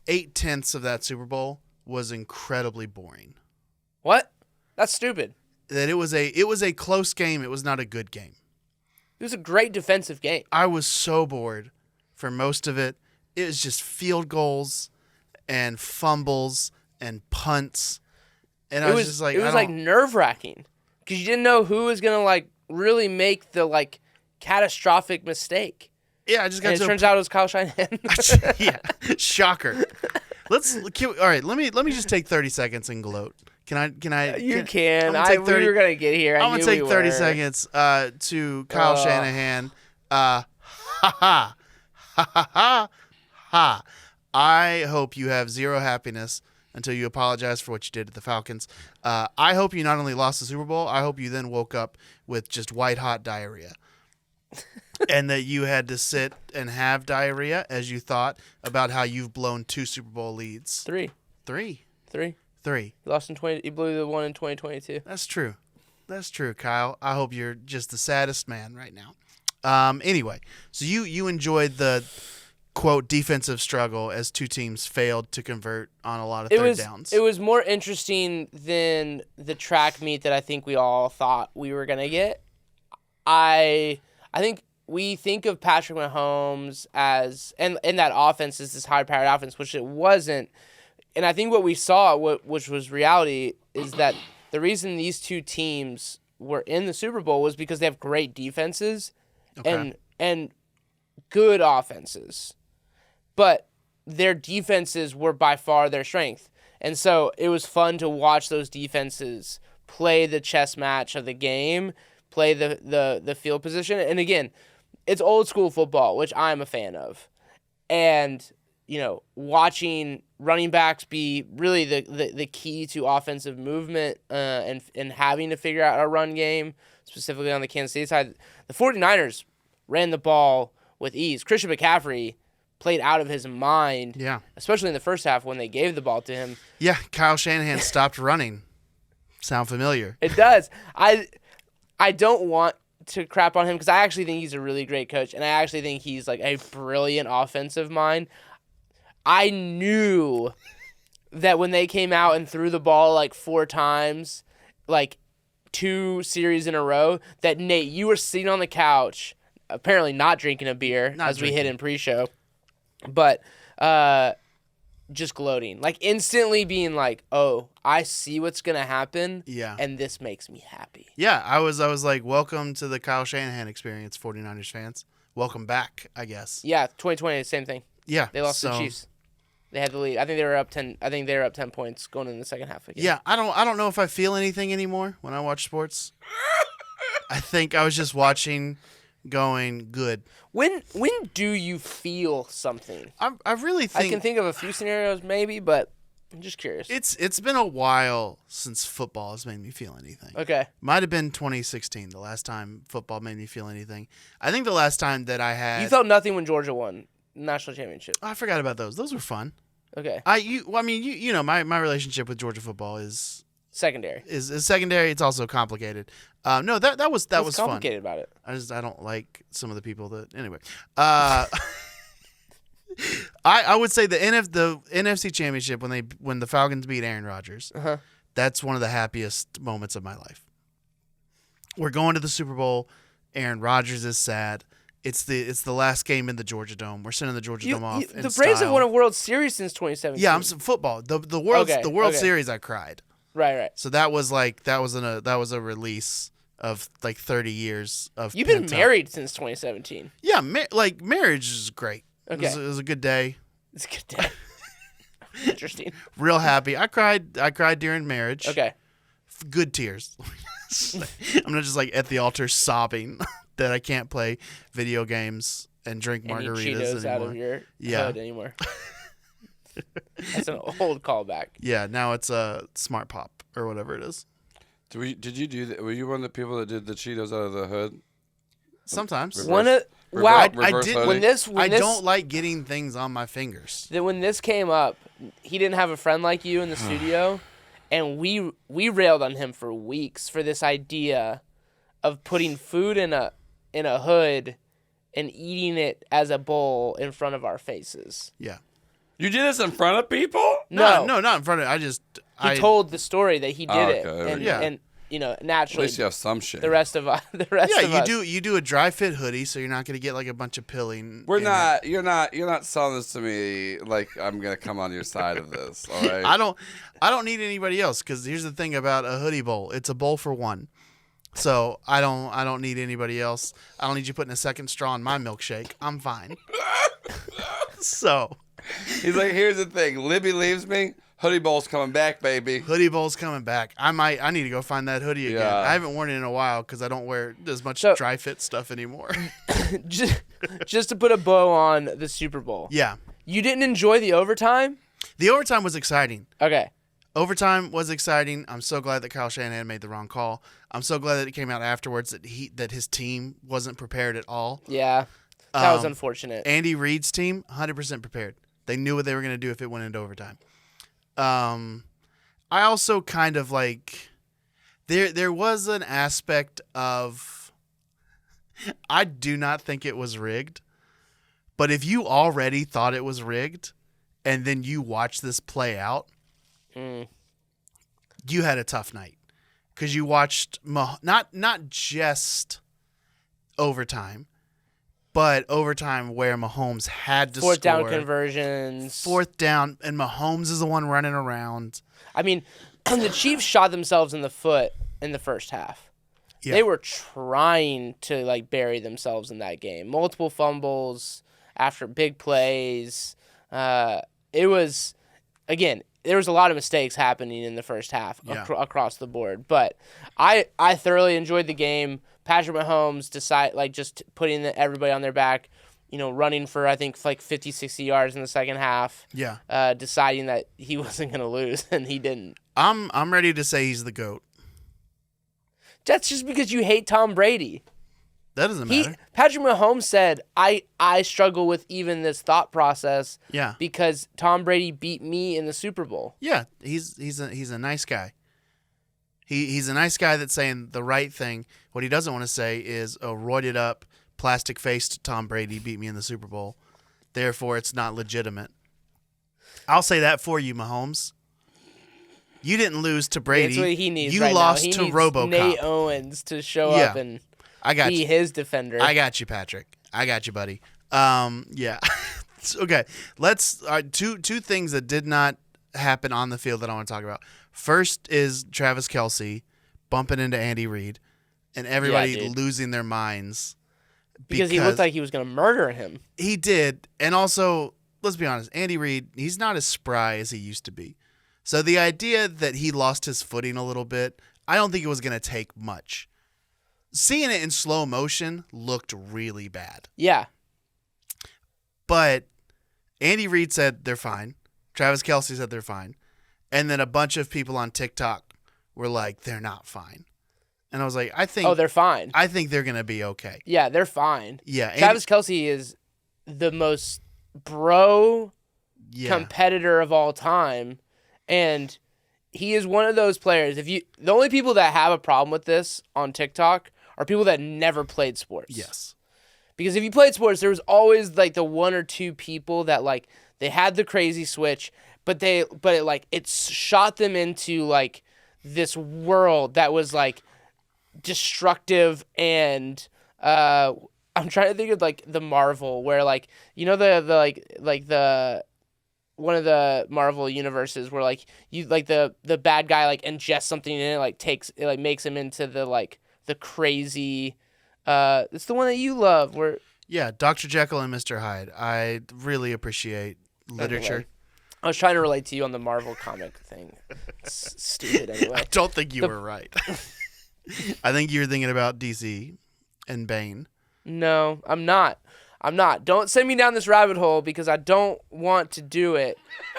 8/10 of that Super Bowl was incredibly boring. What? That's stupid. That it was a close game. It was not a good game. It was a great defensive game. I was so bored for most of it. It was just field goals and fumbles and punts. And I was just like, it was like nerve-wracking because you didn't know who was going to like really make the like catastrophic mistake. Yeah, I just got and it turns out it was Kyle Shanahan. Yeah, shocker. All right, let me just take 30 seconds and gloat. Can I? You I'm can. gonna take 30, We were going to get here. I'm going to take 30 seconds to Kyle Shanahan. Ha ha. Ha ha ha. Ha. I hope you have zero happiness until you apologize for what you did to the Falcons. I hope you not only lost the Super Bowl, I hope you then woke up with just white-hot diarrhea. And that you had to sit and have diarrhea as you thought about how you've blown 2 Super Bowl leads. 3. He lost in 20. He blew the one in 2022. That's true, Kyle. I hope you're just the saddest man right now. Anyway, so you enjoyed the quote defensive struggle as 2 teams failed to convert on a lot of third downs. It was more interesting than the track meet that I think we all thought we were gonna get. I think we think of Patrick Mahomes as and that offense is this high-powered offense, which it wasn't. And I think what we saw, which was reality, is that the reason these 2 teams were in the Super Bowl was because they have great defenses and good offenses. But their defenses were by far their strength. And so it was fun to watch those defenses play the chess match of the game, play the field position. And again, it's old school football, which I'm a fan of. And, watching running backs be really the key to offensive movement and having to figure out a run game, specifically on the Kansas City side. The 49ers ran the ball with ease. Christian McCaffrey played out of his mind, especially in the first half when they gave the ball to him. Yeah, Kyle Shanahan stopped running. Sound familiar? It does. I don't want to crap on him because I actually think he's a really great coach, and I actually think he's like a brilliant offensive mind. I knew that when they came out and threw the ball like 4 times, like 2 series in a row, that Nate, you were sitting on the couch, apparently not drinking a beer we hit in pre-show, but just gloating, like instantly being like, oh, I see what's going to happen, and this makes me happy. Yeah, I was like, welcome to the Kyle Shanahan experience, 49ers fans. Welcome back, I guess. Yeah, 2020, same thing. Yeah. They lost to the Chiefs. They had the lead. I think they were up 10. I think they were up 10 points going in the second half again. Yeah, I don't know if I feel anything anymore when I watch sports. I think I was just watching, going good. When do you feel something? I really think I can think of a few scenarios maybe, but I'm just curious. It's been a while since football has made me feel anything. Okay. Might have been 2016, the last time football made me feel anything. I think the last time that I had... You felt nothing when Georgia won national championship. I forgot about those. Those were fun. Okay. My relationship with Georgia football is secondary. Is secondary. It's also complicated. No, that was fun. What's complicated about it? I don't like some of the people that anyway. I would say the NFC Championship when the Falcons beat Aaron Rodgers. That's one of the happiest moments of my life. We're going to the Super Bowl. Aaron Rodgers is sad. It's the last game in the Georgia Dome. We're sending the Georgia Dome off. The Braves have won a World Series since 2017. Yeah, I'm some football. The World Series I cried. Right. So that was a release of like 30 years of. You've been married since 2017. Yeah, marriage is great. Okay. It was a good day. It's a good day. Interesting. Real happy. I cried during marriage. Okay. Good tears. I'm not just like at the altar sobbing that I can't play video games and drink margaritas Cheetos anymore. Out of your hood anymore. That's an old callback. Yeah, now it's a Smart Pop or whatever it is. Did you do that? Were you one of the people that did the Cheetos out of the hood? Sometimes. I did. I don't like getting things on my fingers. When this came up, he didn't have a friend like you in the studio, and we railed on him for weeks for this idea of putting food in a hood and eating it as a bowl in front of our faces. Yeah. You did this in front of people? No, no, not in front of. He told the story that he did it, okay. and Yeah. and At naturally least you have some shit. the rest of us. You do a dry fit hoodie, so you're not gonna get like a bunch of pilling. We're in it. not. You're not selling this to me like I'm gonna come on your side of this. All right. I don't need anybody else because here's the thing about a hoodie bowl. It's a bowl for one. So I don't need anybody else. I don't need you putting a second straw in my milkshake. I'm fine. So He's like, here's the thing. Libby leaves me. Hoodie bowl's coming back, baby. hoodie bowl's coming back. I need to go find that hoodie again. Yeah. I haven't worn it in a while because I don't wear as much So- dry fit stuff anymore. just to put a bow on the Super Bowl. Yeah. You didn't enjoy the overtime? The overtime was exciting. Okay. Overtime was exciting. I'm so glad that Kyle Shanahan made the wrong call. I'm so glad that it came out afterwards that his team wasn't prepared at all. Yeah. That was Um, unfortunate. Andy Reid's team, 100% prepared. They knew what they were going to do if it went into overtime. I also kind of like there was an aspect of I do not think it was rigged, but if you already thought it was rigged and then you watch this play out, you had a tough night because you watched not just overtime, but overtime where Mahomes had to Fourth score. down conversions. Fourth down, and Mahomes is the one running around. I mean, the Chiefs shot themselves in the foot in the first half. Yeah. They were trying to like bury themselves in that game. Multiple fumbles after big plays. It was, again, there was a lot of mistakes happening in the first half across the board. But I thoroughly enjoyed the game. Patrick Mahomes just putting everybody on their back, running for I think like 50, 60 yards in the second half. Yeah. Deciding that he wasn't going to lose, and he didn't. I'm ready to say he's the GOAT. That's just because you hate Tom Brady. That doesn't matter. Patrick Mahomes said, I struggle with even this thought process Yeah. because Tom Brady beat me in the Super Bowl. Yeah, he's a nice guy. He's a nice guy that's saying the right thing. What he doesn't want to say is a roided up, plastic faced Tom Brady beat me in the Super Bowl. Therefore, it's not legitimate. I'll say that for you, Mahomes. You didn't lose to Brady. That's what he needs You right lost now. He to needs RoboCop. Nate Owens to show up and I got be you. his defender. I got you, Patrick. I got you, buddy. Yeah. Okay. Let's two things that did not happen on the field that I want to talk about. First is Travis Kelce bumping into Andy Reid and everybody dude. losing their minds because he looked like he was going to murder him. he did. And also, let's be honest, Andy Reid, he's not as spry as he used to be. So the idea that he lost his footing a little bit, I don't think it was going to take much. Seeing it in slow motion looked really bad. Yeah. But Andy Reid said they're fine. Travis Kelce said they're fine. And then a bunch of people on TikTok were like, they're not fine. And I was like, They're fine. I think they're going to be okay. Yeah, they're fine. Yeah. Travis Kelce is the most bro competitor of all time. And he is one of those players. The only people that have a problem with this on TikTok are people that never played sports. Yes. Because if you played sports, there was always like the one or two people that like they had the crazy switch, but it shot them into like this world that was like destructive and I'm trying to think of like the Marvel where like the one of the Marvel universes where like you like the bad guy like ingests something and it makes him into the crazy it's the one that you love where Yeah, Dr. Jekyll and Mr. Hyde. I really appreciate literature. Anyway, I was trying to relate to you on the Marvel comic thing. It's stupid anyway. I don't think you were right. I think you're thinking about DC and Bane. No, I'm not. Don't send me down this rabbit hole because I don't want to do it.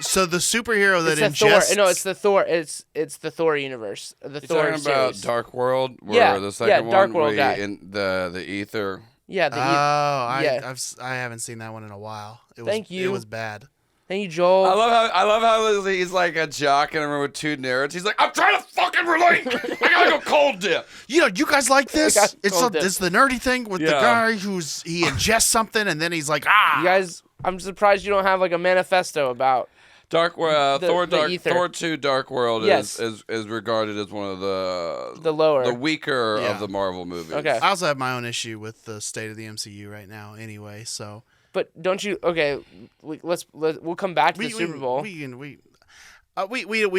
So the superhero that It's the ingests... Thor. No, it's the Thor. It's the Thor universe. The You're Thor talking about series. Dark World, where the second Dark one, World where guy. in the ether. Yeah. I haven't seen that one in a while. Thank you. It was bad. Thank you, Joel. I love how he's like a jock in a room with two nerds. He's like, I'm trying to fucking relate. I gotta go cold dip. You guys like I this? got It's cold dip. the nerdy thing with the guy he ingests something and then he's like, You guys I'm surprised you don't have like a manifesto about the ether. Thor 2 Dark World Yes. is regarded as one of the lower. the weaker Yeah. of the Marvel movies. Okay. I also have my own issue with the state of the MCU right now anyway, so. But don't you? Okay, we'll come back to the Super Bowl. We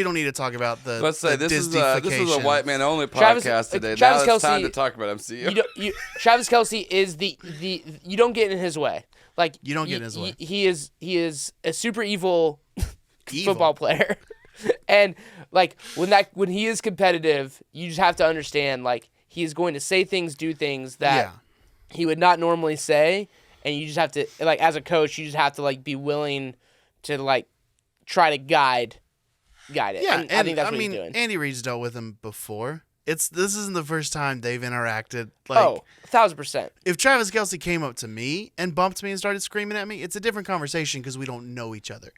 don't need to talk about the. Let's say the this is a white man only Travis- podcast today. Travis Now it's Kelce- time to talk about MCU. Travis Kelce is the you don't get in his way. Like You don't get in his way. He is a super evil football player, and like when he is competitive, you just have to understand like he is going to say things, do things that he would not normally say, and you just have to like as a coach, you just have to like be willing to like try to guide it. Yeah, and I think that's what he's doing. Andy Reid's dealt with him before. This isn't the first time they've interacted. Like, 1,000%. if Travis Kelce came up to me and bumped me and started screaming at me, it's a different conversation because we don't know each other.